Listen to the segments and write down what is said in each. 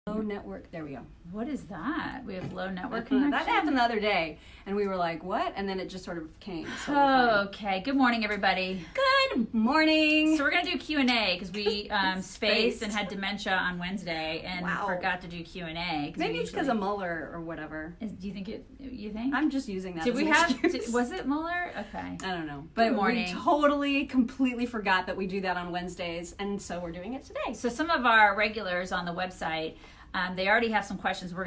Low network. There we go. What is that? We have low network connection? That happened the other day, and we were like, what? And then it just sort of came. So okay. Good morning, everybody. Good morning. So we're going to do Q&A because we spaced and had dementia on Wednesday and forgot to do Q&A. Maybe it's because of Mueller or whatever. Do you think it? You think? I'm just using that Did as we an have? excuse. Was it Mueller? Okay. I don't know. But we totally, completely forgot that we do that on Wednesdays, and so we're doing it today. So some of our regulars on the website, they already have some questions. We're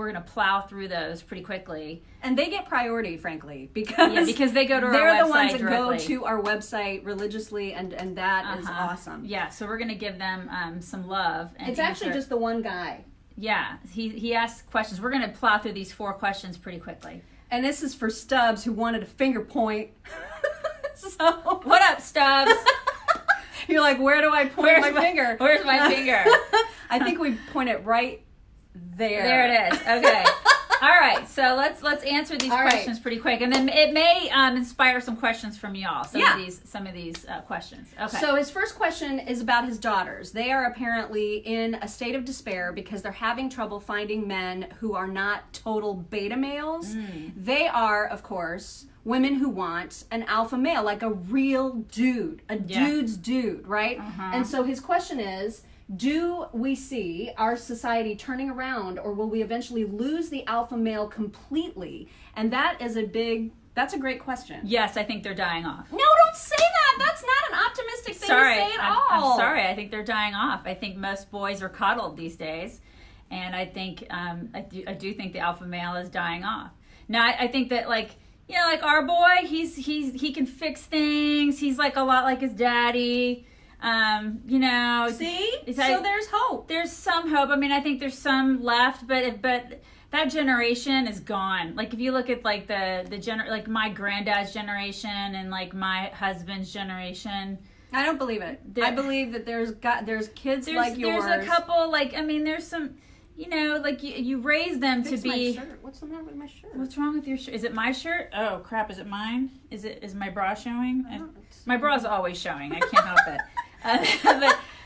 gonna plow through those pretty quickly, and they get priority, frankly, because they go to our website. They're the ones that directly. go to our website religiously, and that is awesome. Yeah, so we're gonna give them some love. And it's actually just the one guy. Yeah, he asked questions. We're gonna plow through these 4 questions pretty quickly. And this is for Stubbs, who wanted a finger point. So what up, Stubbs? You're like, where do I point my finger? Where's my finger? I think we point it right there. There it is. Okay. All right. So let's answer these questions pretty quick, and then it may inspire some questions from y'all. Some of these questions. Okay. So his first question is about his daughters. They are apparently in a state of despair because they're having trouble finding men who are not total beta males. They are, of course, women who want an alpha male, like a real dude, dude's dude, right? And so his question is, do we see our society turning around, or will we eventually lose the alpha male completely? And that's a great question. Yes, I think they're dying off. No, don't say that. That's not an optimistic thing to say at all. I'm sorry. I think they're dying off. I think most boys are coddled these days. And I think, I do think the alpha male is dying off. Now, I think that, like our boy, he can fix things. He's like a lot like his daddy. See? So there's hope. There's some hope. I mean, I think there's some left, but that generation is gone. Like if you look at like like my granddad's generation and like my husband's generation. I don't believe it. I believe that there's kids like yours. There's a couple, there's some, like you raise them to be. My shirt. What's the matter with my shirt? What's wrong with your shirt? Is it my shirt? Oh crap! Is it mine? Is my bra showing? My bra's always showing. I can't help it.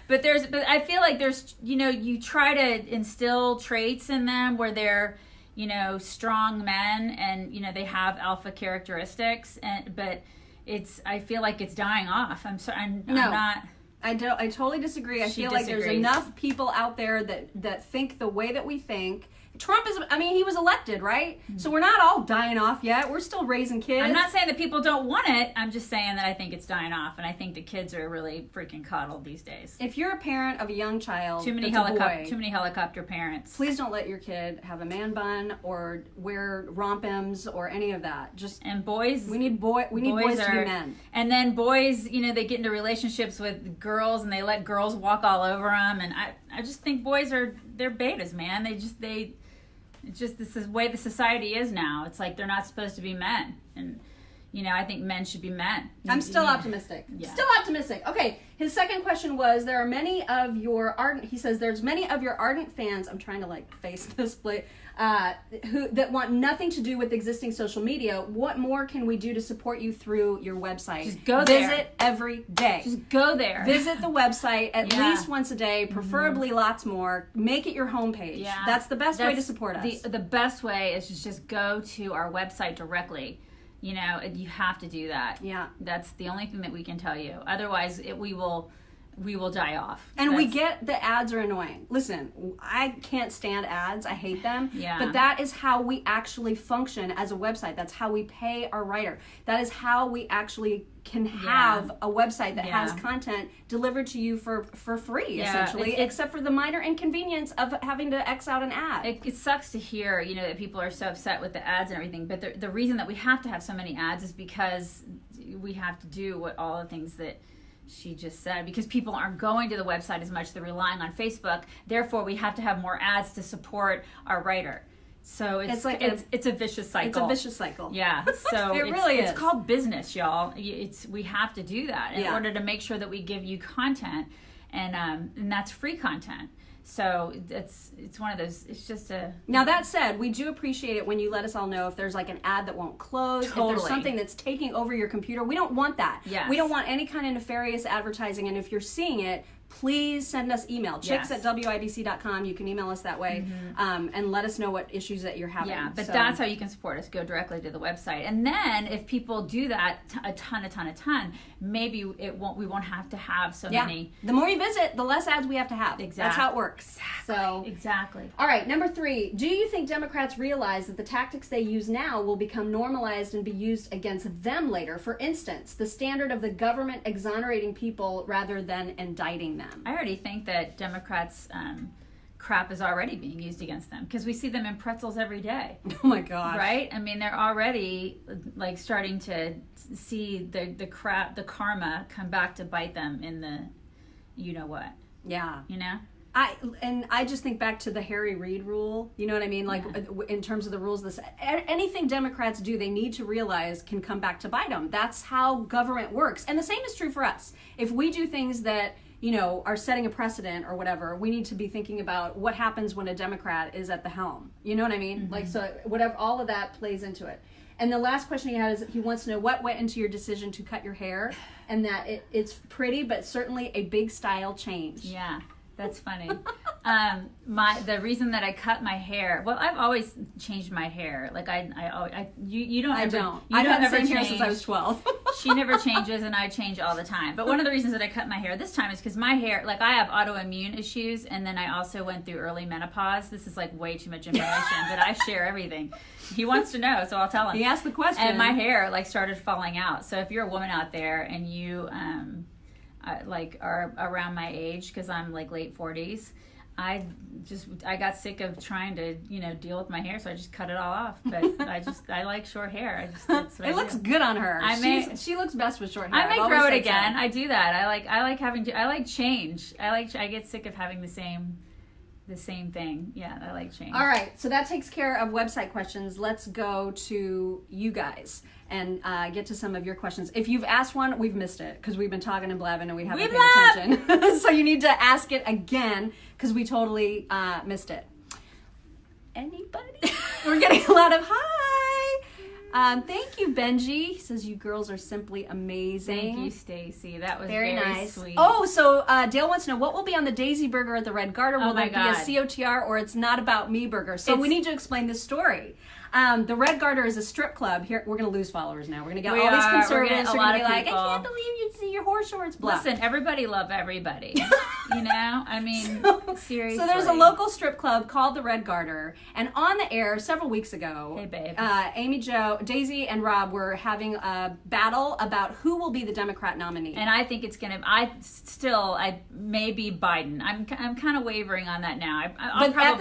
But I feel like there's, you try to instill traits in them where they're, strong men and, they have alpha characteristics, but I feel like it's dying off. I'm sorry. I'm not. I totally disagree. I feel like there's enough people out there that think the way that we think. Trump he was elected, right? So we're not all dying off yet. We're still raising kids. I'm not saying that people don't want it. I'm just saying that I think it's dying off, and I think the kids are really freaking coddled these days. If you're a parent of a young child, too many helicopter parents. Please don't let your kid have a man bun or wear rompims or any of that. And boys, we need boys to be men. And then boys, they get into relationships with girls and they let girls walk all over them. And I just think boys they're betas, man. It's just this is the way the society is now. It's like they're not supposed to be men. And, I think men should be men. I'm still optimistic. Yeah. Still optimistic. Okay, his second question was, there's many of your ardent fans, I'm trying to face this plate, that want nothing to do with existing social media. What more can we do to support you through your website? Just go there. Visit every day. Just go there. Visit the website at least once a day, preferably lots more. Make it your homepage. Yeah. That's the best way to support us. The best way is to just go to our website directly. You have to do that. Yeah. That's the only thing that we can tell you. Otherwise, we will die off. And we get the ads are annoying. Listen, I can't stand ads. I hate them. Yeah. But that is how we actually function as a website. That's how we pay our writer. That is how we actually can have a website that has content delivered to you for free, essentially, except for the minor inconvenience of having to X out an ad. It sucks to hear, that people are so upset with the ads and everything, but the reason that we have to have so many ads is because we have to do all the things that she just said, because people aren't going to the website as much. They're relying on Facebook. Therefore, we have to have more ads to support our writer. So it's a vicious cycle. It's a vicious cycle. Yeah. So it's called business, y'all. We have to do that in order to make sure that we give you content, and that's free content. So it's one of those. It's just a. Now that said, we do appreciate it when you let us all know if there's like an ad that won't close, if there's something that's taking over your computer. We don't want that. Yes. We don't want any kind of nefarious advertising. And if you're seeing it, please send us email. chicks@widc.com. You can email us that way, and let us know what issues that you're having. Yeah, but that's how you can support us. Go directly to the website. And then if people do that a ton, maybe we won't have to have so many. The more you visit, the less ads we have to have. Exactly. That's how it works. So exactly. All right, number 3. Do you think Democrats realize that the tactics they use now will become normalized and be used against them later? For instance, the standard of the government exonerating people rather than indicting them. I already think that Democrats' crap is already being used against them because we see them in pretzels every day. Oh my gosh. Right? I mean, they're already like starting to see the karma come back to bite them in the you know what. Yeah. You know? I just think back to the Harry Reid rule. You know what I mean? Like in terms of the rules, anything Democrats do, they need to realize can come back to bite them. That's how government works. And the same is true for us. If we do things that are setting a precedent or whatever, we need to be thinking about what happens when a Democrat is at the helm. You know what I mean? Like, so whatever, all of that plays into it. And the last question he had is he wants to know what went into your decision to cut your hair, and that it's pretty, but certainly a big style change. Yeah. That's funny. The reason that I cut my hair, well, I've always changed my hair. Like you don't. I've had the same hair since I was 12. She never changes, and I change all the time. But one of the reasons that I cut my hair this time is because my hair, like I have autoimmune issues, and then I also went through early menopause. This is like way too much information, but I share everything. He wants to know, so I'll tell him. He asked the question, and my hair like started falling out. So if you're a woman out there and you are around my age, because I'm like late 40s, I got sick of trying to deal with my hair, so I just cut it all off. But I like short hair. That's what it looks good on her. She looks best with short hair. I may grow it again. I do that. I like change. I get sick of having the same thing. Yeah, I like change. All right, so that takes care of website questions. Let's go to you guys and get to some of your questions. If you've asked one, we've missed it because we've been talking and blabbing and we haven't paid attention. So you need to ask it again because we totally missed it. Anybody? We're getting a lot of hi. Thank you, Benji. He says you girls are simply amazing. Thank you, Stacy. That was very nice. Sweet. Oh, so Dale wants to know what will be on the Daisy Burger at the Red Garter. Will there be a COTR or it's not about me burger? So we need to explain this story. The Red Garter is a strip club. Here, we're going to lose followers now. We're going to get all these conservatives who are going to be like, I can't believe you see your horse shorts. Blah. Listen, everybody love everybody. I mean, seriously. So there's a local strip club called the Red Garter, and on the air several weeks ago, hey babe, Amy Jo, Daisy, and Rob were having a battle about who will be the Democrat nominee. And I think it's going to. I may be Biden. I'm kind of wavering on that now. But at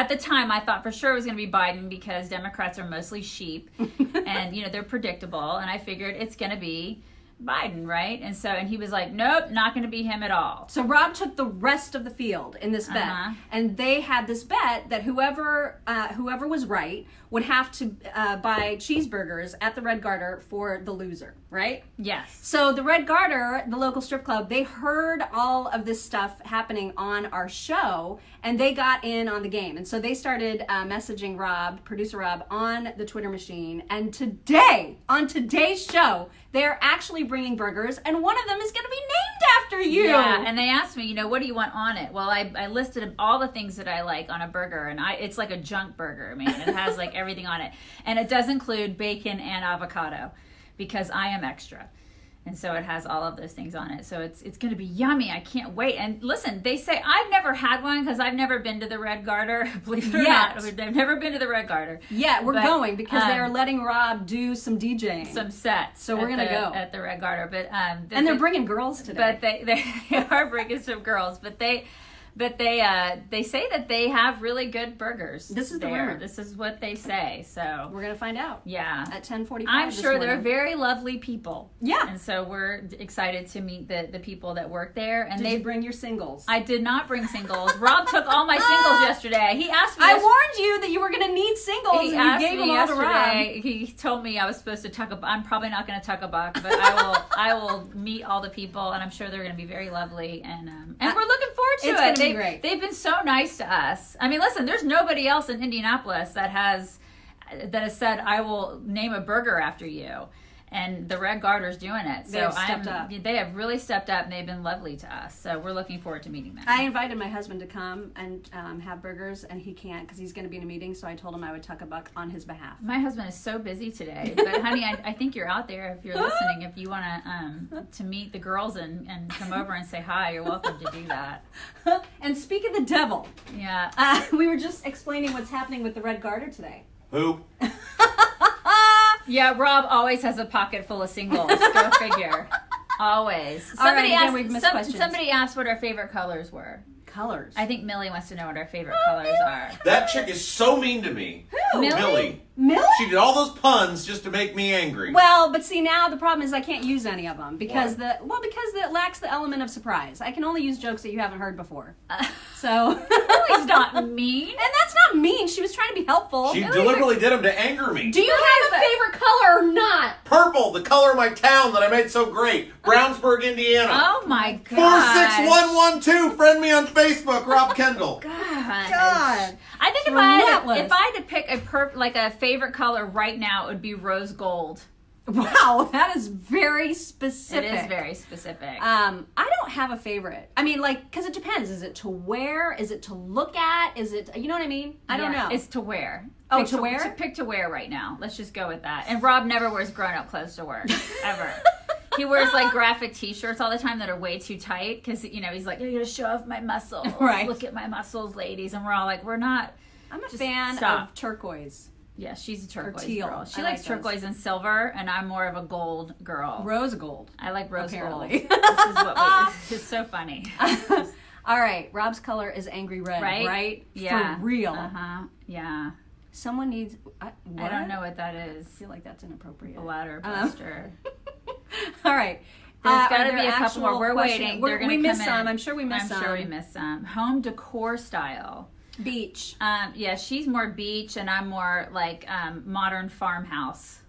the time, I thought for sure it was going to be Biden because Democrats are mostly sheep, and they're predictable. And I figured it's going to be Biden, right? And he was like, nope, not going to be him at all. So Rob took the rest of the field in this bet, and they had this bet that whoever was right would have to buy cheeseburgers at the Red Garter for the loser, right? Yes. So the Red Garter, the local strip club, they heard all of this stuff happening on our show, and they got in on the game. And so they started messaging Rob, producer Rob, on the Twitter machine. And today, on today's show, they're actually bringing burgers, and one of them is going to be named after you. Yeah, and they asked me, what do you want on it? Well, I listed all the things that I like on a burger, and it's like a junk burger, man. It has like everything on it. And it does include bacon and avocado because I am extra. And so it has all of those things on it. So it's going to be yummy. I can't wait. And listen, they say I've never had one because I've never been to the Red Garter. Believe it or not, I've never been to the Red Garter. Yeah, we're going because they're letting Rob do some DJing, some sets. So we're going to go at the Red Garter. But and they're bringing girls today. But they are bringing some girls. But they say that they have really good burgers. This is the rumor. This is what they say. So we're gonna find out. Yeah, at 10:45. I'm sure they're very lovely people. Yeah, and so we're excited to meet the people that work there. And did you bring your singles? I did not bring singles. Rob took all my singles yesterday. He asked me. I warned you that you were gonna need singles. He and you gave them all to Rob. He told me I was supposed to tuck a. I'm probably not going to tuck a buck, but I will meet all the people, and I'm sure they're going to be very lovely. And we're looking forward to it. It's going to be great. They've been so nice to us. I mean, listen, there's nobody else in Indianapolis that has said I will name a burger after you. And the red garter's doing it. So They have stepped up. They have really stepped up, and they've been lovely to us. So we're looking forward to meeting them. I invited my husband to come and have burgers, and he can't because he's going to be in a meeting. So I told him I would tuck a buck on his behalf. My husband is so busy today, but honey, I think you're out there if you're listening. If you want to meet the girls and come over and say hi, you're welcome to do that. And speak of the devil, Yeah. we were just explaining what's happening with the red garter today. Who? Yeah, Rob always has a pocket full of singles. Go figure. Always. Alright, again, we've missed questions. Somebody asked what our favorite colors were. Colors. I think Millie wants to know what our favorite colors are. That chick is so mean to me. Who? Millie? Millie? She did all those puns just to make me angry. Well, but see, now the problem is I can't use any of them because because it lacks the element of surprise. I can only use jokes that you haven't heard before. So Millie's not mean. And that's not mean. She was trying to be helpful. She deliberately did them to anger me. Do you have a favorite color or not? Purple, the color of my town that I made so great. Brownsburg, Indiana. Oh my god. 46112. Friend me on Facebook, Rob Kendall. God. I think Relentless. if I had to pick a favorite color right now, it would be rose gold. Wow, that is very specific. It is very specific. I don't have a favorite. I mean, because it depends. Is it to wear? Is it to look at? Is it, you know what I mean? I don't know. It's to wear. Oh, Pick to wear? Pick to wear right now. Let's just go with that. And Rob never wears grown-up clothes to work. Ever. He wears like graphic t-shirts all the time that are way too tight because, he's like, you're going to show off my muscles. Right. Look at my muscles, ladies. And we're all like, we're not. I'm a Just fan stop. of turquoise. Yeah, she's a turquoise teal. girl. She I likes like those. turquoise and silver, and I'm more of a gold girl. Rose gold. I like rose Apparently. gold. This is what it's so funny. All right, Rob's color is angry red, right? Yeah. For real. Uh-huh. Yeah. Someone needs... I don't know what that is. I feel like that's inappropriate. Bladder buster. All right. There's got are to there be a couple more. actual We're questions? waiting. They're gonna we come missed in. some. I'm sure we missed some. I'm sure we missed some. Home decor style. Beach. Yeah, she's more beach, and I'm more like modern farmhouse.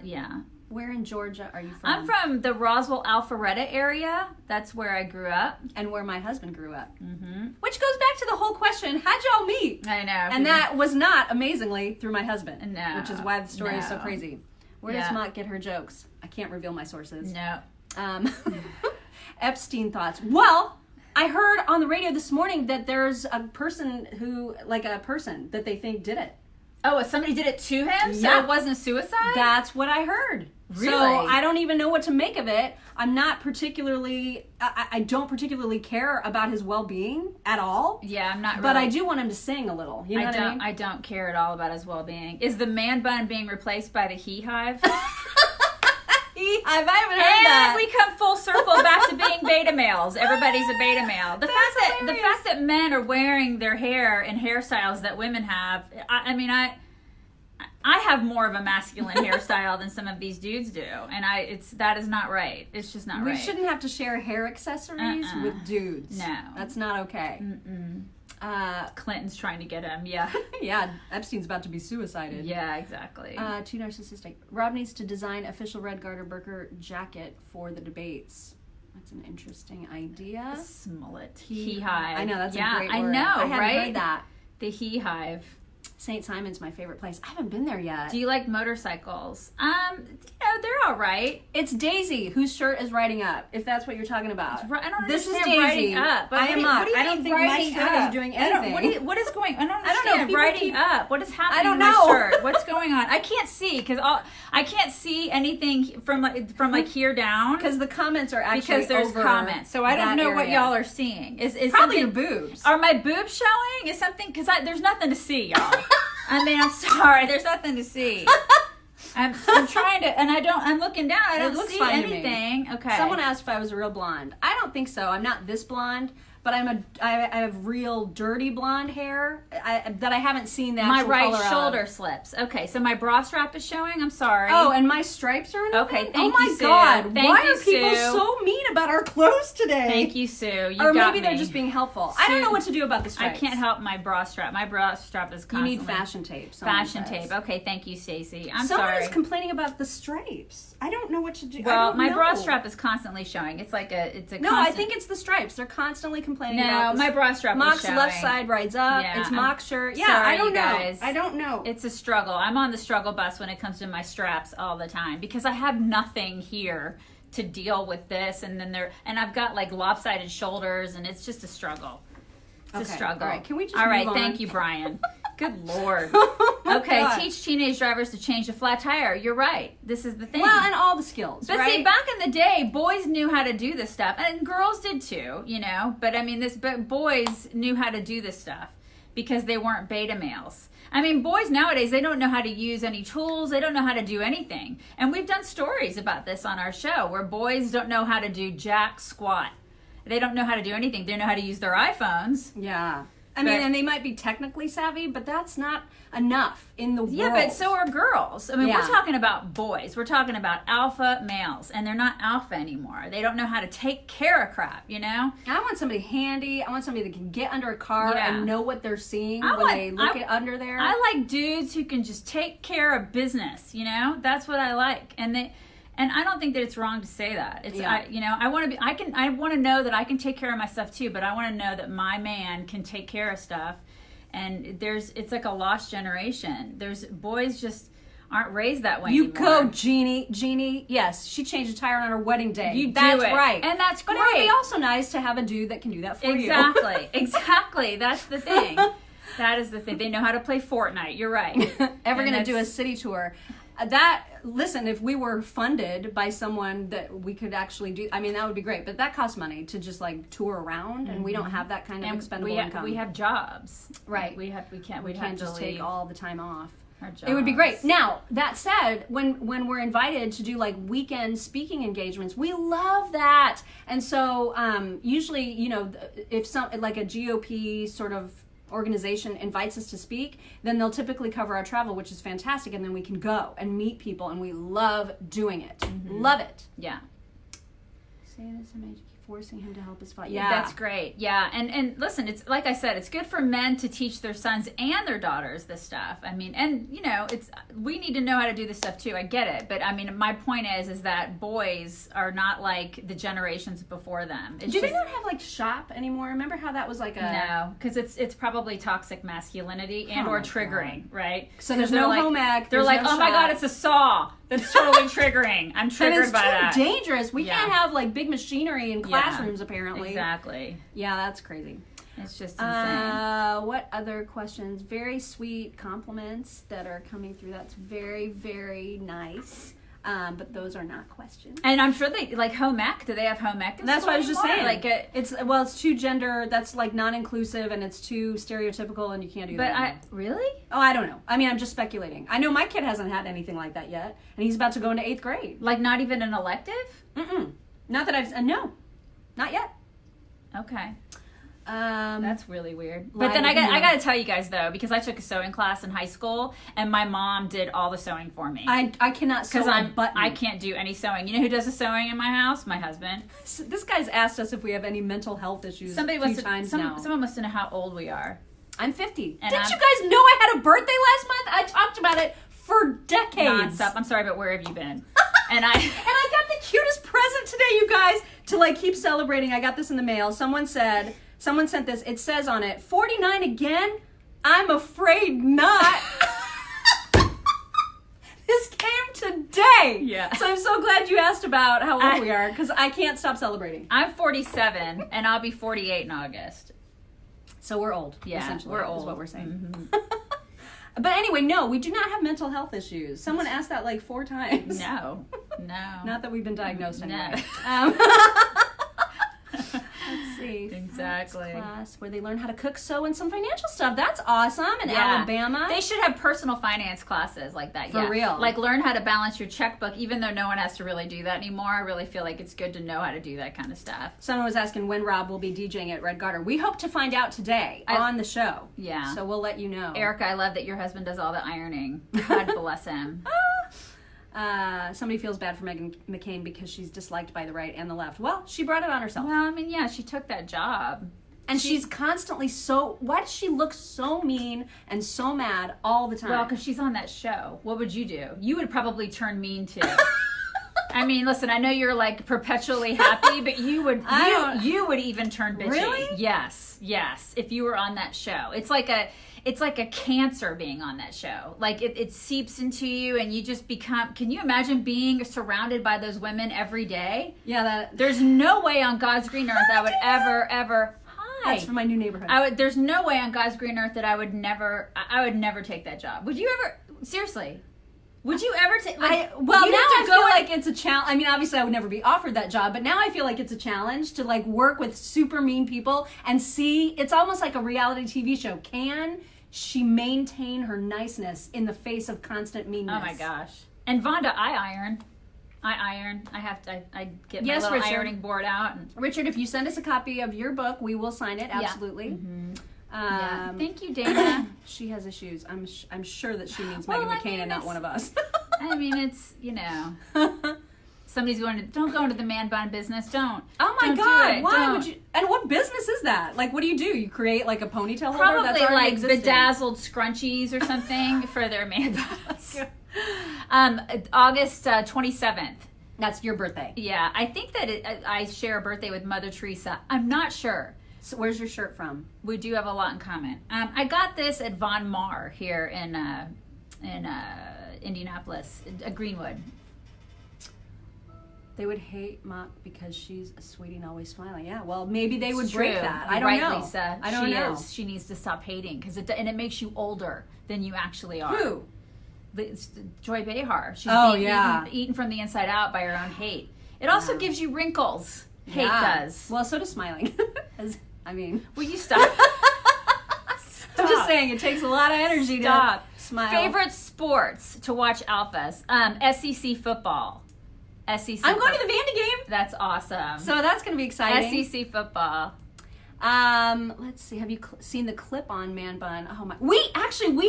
Yeah. Where in Georgia are you from? I'm from the Roswell Alpharetta area. That's where I grew up. And where my husband grew up. Mm-hmm. Which goes back to the whole question, how'd y'all meet? I know. And that was not, amazingly, through my husband. No. Which is why the story is so No. crazy. Where does Mott get her jokes? I can't reveal my sources. No. Epstein thoughts. Well, I heard on the radio this morning that there's a person that they think did it. Oh, somebody did it to him? So Yeah. it wasn't suicide? That's what I heard. Really? So I don't even know what to make of it. I'm not particularly, I don't particularly care about his well-being at all. Yeah, I'm not really. But I do want him to sing a little. You know what I mean? I don't care at all about his well-being. Is the man bun being replaced by the he hive? I haven't heard And that. we come full circle back to being beta males. Everybody's a beta male. The fact that men are wearing their hair in hairstyles that women have. I have more of a masculine hairstyle than some of these dudes do, and that is not right. It's just not right. We shouldn't have to share hair accessories with dudes. No. That's not okay. Mm-mm. Clinton's trying to get him. Yeah. Yeah, Epstein's about to be suicided. Yeah, exactly. Too narcissistic. Rob needs to design official red garter burger jacket for the debates. That's an interesting idea. Smollett. He hive. I know, that's a great word. I know, I hadn't right? heard that. The he hive. St. Simon's my favorite place. I haven't been there yet. Do you like motorcycles? They're all right. It's Daisy whose shirt is riding up, if that's what you're talking about. I don't This is understand Daisy. riding up. But I am not. I don't think my shirt is doing anything. What is going? I don't I don't know. understand. People Riding keep- up. What is happening? I don't to know. my shirt? What's going on? I can't see because I can't see anything from here down Because the comments are actually because there's over comments. So I don't that know what area. y'all are seeing. Is Probably something, your boobs. Are my boobs showing? Is something because there's nothing to see, y'all. I mean, I'm sorry. There's nothing to see. I'm trying to, and I'm looking down. I don't looks see fine to me. anything. Okay. Someone asked if I was a real blonde. I don't think so. I'm not this blonde, but I have real dirty blonde hair that I haven't seen the my actual right color shoulder of. slips. Okay, so my bra strap is showing. I'm sorry. Oh, and my stripes are in Okay, Oh thank my you, Sue. God! Thank Why you, are people Sue. so mean about our clothes today? Thank you, Sue. You Or got maybe me. they're just being helpful. I don't Sue, know what to do about the I stripes. can't help my bra strap. My bra strap is You constantly. need fashion tape. someone Fashion says. tape. Okay, thank you, Stacey. I'm Someone sorry. is complaining about the stripes. I don't know what to do. I Well, don't my know. bra strap is constantly showing. It's a No, constant... I think it's the stripes. They're constantly complaining No, about this. my bra strap is Mock's showing. left side rides up. Yeah, It's Mock's shirt. Yeah, sorry, I don't you know. guys. I don't know. It's a struggle. I'm on the struggle bus when it comes to my straps all the time because I have nothing here to deal with this, and then I've got like lopsided shoulders, and it's just a struggle. It's a struggle. All right, can we just All right, move on? thank you, Brian. Good Lord. Oh, Okay, God. teach teenage drivers to change a flat tire. You're right. This is the thing. Well, and all the skills, But right? see, back in the day, boys knew how to do this stuff, and girls did too, you know. But I mean, but boys knew how to do this stuff because they weren't beta males. I mean, boys nowadays, they don't know how to use any tools. They don't know how to do anything. And we've done stories about this on our show where boys don't know how to do jack squat. They don't know how to do anything. They know how to use their iPhones. Yeah. I mean, But- and they might be technically savvy, but that's not enough in the world. Yeah, but so are girls. I mean, Yeah. we're talking about boys. We're talking about alpha males, and they're not alpha anymore. They don't know how to take care of crap, you know? I want somebody handy. I want somebody that can get under a car Yeah. and know what they're seeing I when want- they look I- at under there. I like dudes who can just take care of business, you know? That's what I like. And I don't think that it's wrong to say that. It's Yeah. I want to know that I can take care of my stuff too, but I want to know that my man can take care of stuff. And it's like a lost generation. Boys just aren't raised that way You anymore. go, Jeannie. Jeannie, yes, she changed a tire on her wedding day. You do That's it. right. And that's But it would great. be also nice to have a dude that can do that for you. Exactly. Exactly. That's the thing. That is the thing. They know how to play Fortnite. You're right. Ever And going to do a that's- city tour? Listen, if we were funded by someone that we could actually do, I mean, that would be great. But that costs money to just like tour around, and we don't have that kind of And expendable we income. have jobs. Right. We can't we can't just take leave all the time off. our jobs. It would be great. Now, that said, when we're invited to do like weekend speaking engagements, we love that. And so usually, you know, if some like a GOP sort of organization invites us to speak, then they'll typically cover our travel, which is fantastic, and then we can go and meet people, and we love doing it. Love it. Yeah. Say this and keep forcing him to help us fight. Yeah, that's great. Yeah, and listen, it's like I said, it's good for men to teach their sons and their daughters this stuff. I mean, and you know, we need to know how to do this stuff too. I get it, but I mean, my point is that boys are not like the generations before them. It's Do they just- not have like shop anymore? Remember how that was like a No, because it's probably toxic masculinity and Oh or my triggering, right? So there's 'Cause they're no like, home ec, They're there's like, no oh my god, shop." it's a saw. That's totally triggering. I'm And triggered it's by too that. dangerous. We Yeah. can't have like big machinery in classrooms, apparently. Exactly. Yeah, that's crazy. It's just insane. What other questions? Very sweet compliments that are coming through. That's very, very nice. But those are not questions. And I'm sure they like home ec. Do they have home ec? in That's school what I was just anymore? saying. Like, it's too gender. That's like non-inclusive, and it's too stereotypical, and you can't do but that. really. Oh, I don't know. I mean, I'm just speculating. I know my kid hasn't had anything like that yet, and he's about to go into 8th grade. Like not even an elective? Not that I've no, not yet. Okay. That's That's really weird. Line But then of I humor. got to tell you guys though, because I took a sewing class in high school, and my mom did all the sewing for me. I cannot sew Because a button. I can't do any sewing. You know who does the sewing in my house? My husband. This guy's asked us if we have any mental health issues Somebody a few wants to, times now. someone wants to know how old we are. I'm 50. And Didn't I'm- you guys know I had a birthday last month? I talked about it for decades. Nonstop. I'm sorry, but where have you been? And I And I got the cutest present today, you guys, to like keep celebrating. I got this in the mail. Someone sent this. It says on it, 49 again? I'm afraid not. This came today. Yeah. So I'm so glad you asked about how old we are, because I can't stop celebrating. I'm 47, and I'll be 48 in August. So we're old. Yeah, essentially, we're is old. what we're saying. But anyway, no, we do not have mental health issues. Someone asked that like 4 times. No. Not that we've been diagnosed No. anyway. Let's see. Exactly. Class where they learn how to cook, sew, and some financial stuff. That's awesome in Yeah. Alabama. They should have personal finance classes like that. For yeah. real. Like learn how to balance your checkbook, even though no one has to really do that anymore. I really feel like it's good to know how to do that kind of stuff. Someone was asking when Rob will be DJing at Red Garter. We hope to find out today on the show. Yeah. So we'll let you know. Erica, I love that your husband does all the ironing. God bless him. Somebody feels bad for Meghan McCain because she's disliked by the right and the left. Well, she brought it on herself. Well, I mean, yeah, she took that job. And she's constantly why does she look so mean and so mad all the time? Well, because she's on that show. What would you do? You would probably turn mean too. I mean, listen, I know you're like perpetually happy, but you would even turn bitchy. Really? Yes. If you were on that show. It's like a cancer being on that show. Like it seeps into you and you just become, can you imagine being surrounded by those women every day? Yeah, there's no way on God's green earth I would ever that's for my new neighborhood. There's no way on God's green earth that I would never take that job. Would you ever, seriously? Would you ever take? Now I feel like it's a challenge. I mean, obviously, I would never be offered that job, but now I feel like it's a challenge to like work with super mean people and see. It's almost like a reality TV show. Can she maintain her niceness in the face of constant meanness? Oh my gosh! And Vonda, I iron. I get my little Richard. ironing board out. And Richard, if you send us a copy of your book, we will sign it. Absolutely. Yeah. Mm-hmm. Yeah. Thank you, Dana. She has issues. I'm sure that she means Megan McCain and not one of us. I mean, it's, somebody's don't go into the man bun business. Don't. Oh my don't God! do it. Why don't. would you? And what businest is that? Like, what do? You create like a ponytail holder? Probably That's already like existing. bedazzled scrunchies or something for their man buns. August 27th. That's your birthday. Yeah, I think that I share a birthday with Mother Teresa. I'm not sure. So where's your shirt from? We do have a lot in common. I got this at Von Mar here in Indianapolis, Greenwood. They would hate Mock because she's a sweetie and always smiling. Yeah, well, maybe they would It's break true. that. You're I don't right, know. Lisa. I don't know. She needs to stop hating because it makes you older than you actually are. Who? Joy Behar. She's eaten from the inside out by her own hate. It also gives you wrinkles. Hate does. Well, so does smiling. Will you stop? I'm just saying, it takes a lot of energy to smile. Favorite sports to watch alphas? SEC football. SEC. I'm going to the Vandy game. That's awesome. So that's going to be exciting. SEC football. Let's see. Have you seen the clip on Man Bun? Oh my! We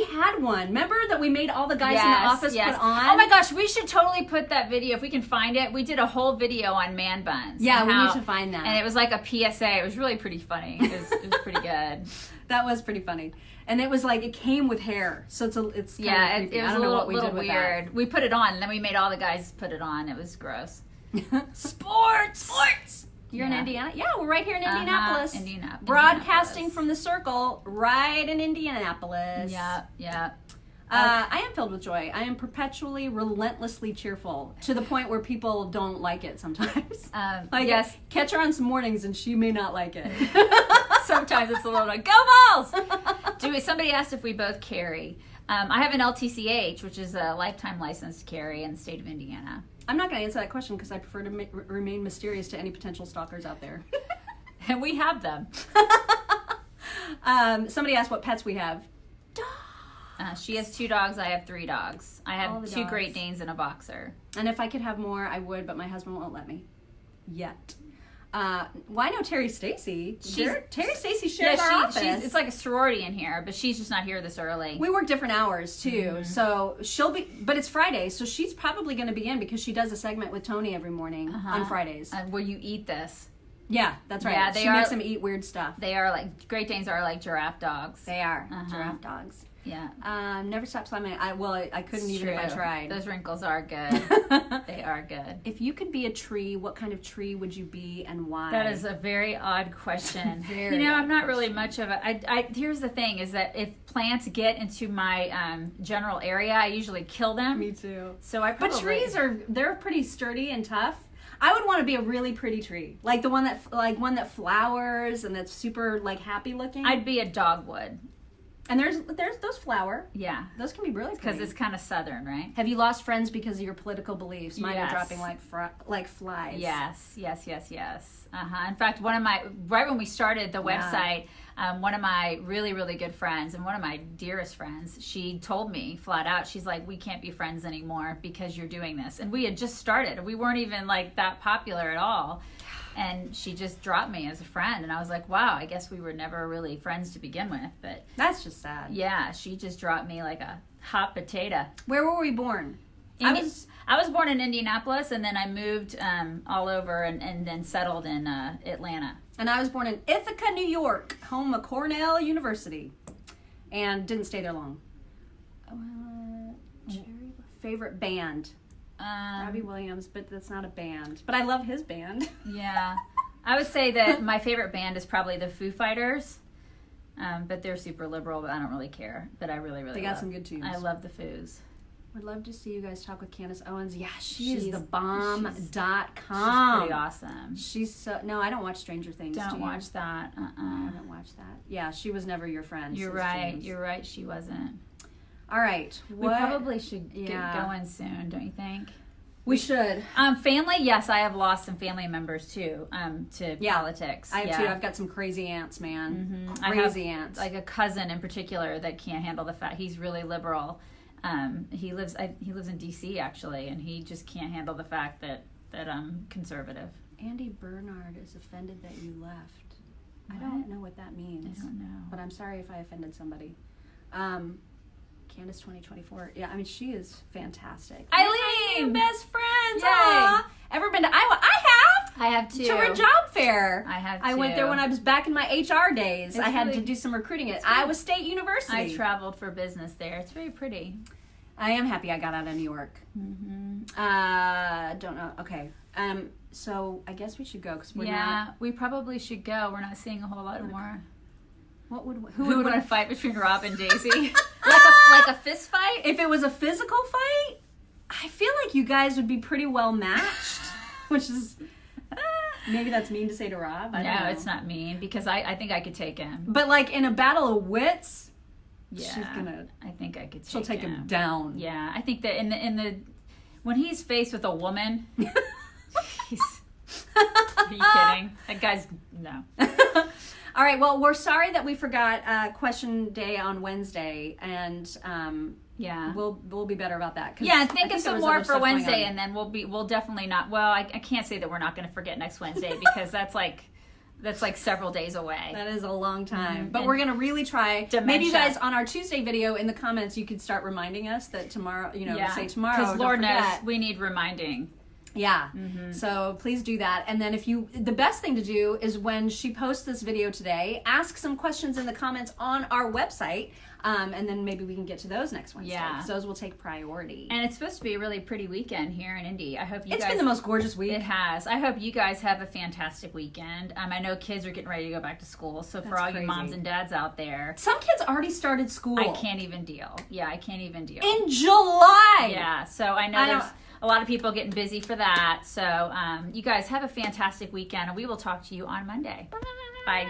had one. Remember that we made all the guys in the office put on? Oh my gosh, we should totally put that video if we can find it. We did a whole video on man buns. Yeah, we need to find that. And it was like a PSA. It was really pretty funny. It was pretty good. That was pretty funny. And it was like it came with hair, so it's kind of it was a little weird. We put it on, and then we made all the guys put it on. It was gross. Sports. You're in Indiana? Yeah, we're right here in Indianapolis. Indianapolis. Broadcasting from the Circle, right in Indianapolis. Yeah. I am filled with joy. I am perpetually, relentlessly cheerful to the point where people don't like it sometimes. Yes. Catch her on some mornings and she may not like it. Sometimes it's a little like, go Balls! Somebody asked if we both carry. I have an LTCH, which is a lifetime license to carry in the state of Indiana. I'm not going to answer that question because I prefer to remain mysterious to any potential stalkers out there. And we have them. Somebody asked what pets we have. She has 2 dogs. I have 3 dogs. I have 2 dogs. Great Danes and a boxer. And if I could have more, I would, but my husband won't let me. Yet. Well, I know Terry Stacy. Terry Stacy shares our office. It's like a sorority in here, but she's just not here this early. We work different hours too, so she'll be. But it's Friday, so she's probably going to be in because she does a segment with Tony every morning on Fridays. Where you eat this. Yeah, that's right. Yeah, she makes them eat weird stuff. They are like Great Danes are like giraffe dogs. They are giraffe dogs. Yeah. Never stop slamming. I couldn't even if I tried. Those wrinkles are good. They are good. If you could be a tree, what kind of tree would you be and why? That is a very odd question. Very I'm not really much of a. Here's the thing: is that if plants get into my general area, I usually kill them. Me too. So I probably. But trees they're pretty sturdy and tough. I would want to be a really pretty tree, like the one that flowers and that's super like happy looking. I'd be a dogwood. And there's those flower. Yeah. Those can be really pretty. Because it's kind of southern, right? Have you lost friends because of your political beliefs? Mine are Yes. dropping like flies. Yes. In fact, right when we started the website, one of my really, really good friends and one of my dearest friends, she told me flat out, she's like, we can't be friends anymore because you're doing this. And we had just started. We weren't even like that popular at all. And she just dropped me as a friend. And I was like, wow, I guess we were never really friends to begin with. But that's just sad. Yeah, she just dropped me like a hot potato. Where were we born? I was born in Indianapolis, and then I moved all over and then settled in Atlanta. And I was born in Ithaca, New York, home of Cornell University. And didn't stay there long. Favorite band? Robbie Williams, but that's not a band. But I love his band. Yeah. I would say that my favorite band is probably the Foo Fighters. But they're super liberal, but I don't really care. But I really They got some good tunes. I love the Foos. Would love to see you guys talk with Candace Owens. Yeah, she's the bomb.com. She's pretty awesome. She's so... No, I don't watch Stranger Things. Don't watch that. I haven't watched that. Yeah, she was never your friend. You're right. You're right. She wasn't. All right. We probably should get going soon, don't you think? We should. Family, yes, I have lost some family members too to politics. I have too. I've got some crazy aunts, man. Mm-hmm. Crazy aunts. Like a cousin in particular that can't handle the fact he's really liberal. He lives in D.C. actually, and he just can't handle the fact that I'm conservative. Andy Bernard is offended that you left. What? I don't know what that means. I don't know. But I'm sorry if I offended somebody. Candace 2024. Yeah, I mean, she is fantastic. Eileen! Best friends! Yay. Aww. Ever been to Iowa? I have too. To a job fair. I have too. I went there when I was back in my HR days. I had to do some recruiting at Iowa State University. I traveled for business there. It's very pretty. I am happy I got out of New York. Mm-hmm. Don't know. Okay. So I guess we should go because we're not... we probably should go. We're not seeing a whole lot more. Who would want to fight between Rob and Daisy? like a fist fight? If it was a physical fight, I feel like you guys would be pretty well matched, which is maybe that's mean to say to Rob. I don't know. It's not mean because I think I could take him. But like in a battle of wits, I think I could. She'll take him down. Yeah, I think that in the when he's faced with a woman, he's. Are you kidding? That guy's no. All right, well, we're sorry that we forgot question day on Wednesday, and we'll be better about that. Yeah, think of some more for Wednesday, and then we'll definitely not. Well, I can't say that we're not going to forget next Wednesday because that's like several days away. That is a long time, Mm-hmm. but we're going to really try. Dementia. Maybe you guys on our Tuesday video in the comments, you could start reminding us that tomorrow. Say tomorrow because Lord knows we need reminding. Yeah. Mm-hmm. So please do that. And then the best thing to do is when she posts this video today, ask some questions in the comments on our website. And then maybe we can get to those next Wednesday. Yeah. Because those will take priority. And it's supposed to be a really pretty weekend here in Indy. I hope you guys... It's been the most gorgeous week. It has. I hope you guys have a fantastic weekend. I know kids are getting ready to go back to school. So for all you moms and dads out there... Some kids already started school. I can't even deal. Yeah, I can't even deal. In July! Yeah. So I know there's a lot of people getting busy for that. So you guys have a fantastic weekend. And we will talk to you on Monday. Bye.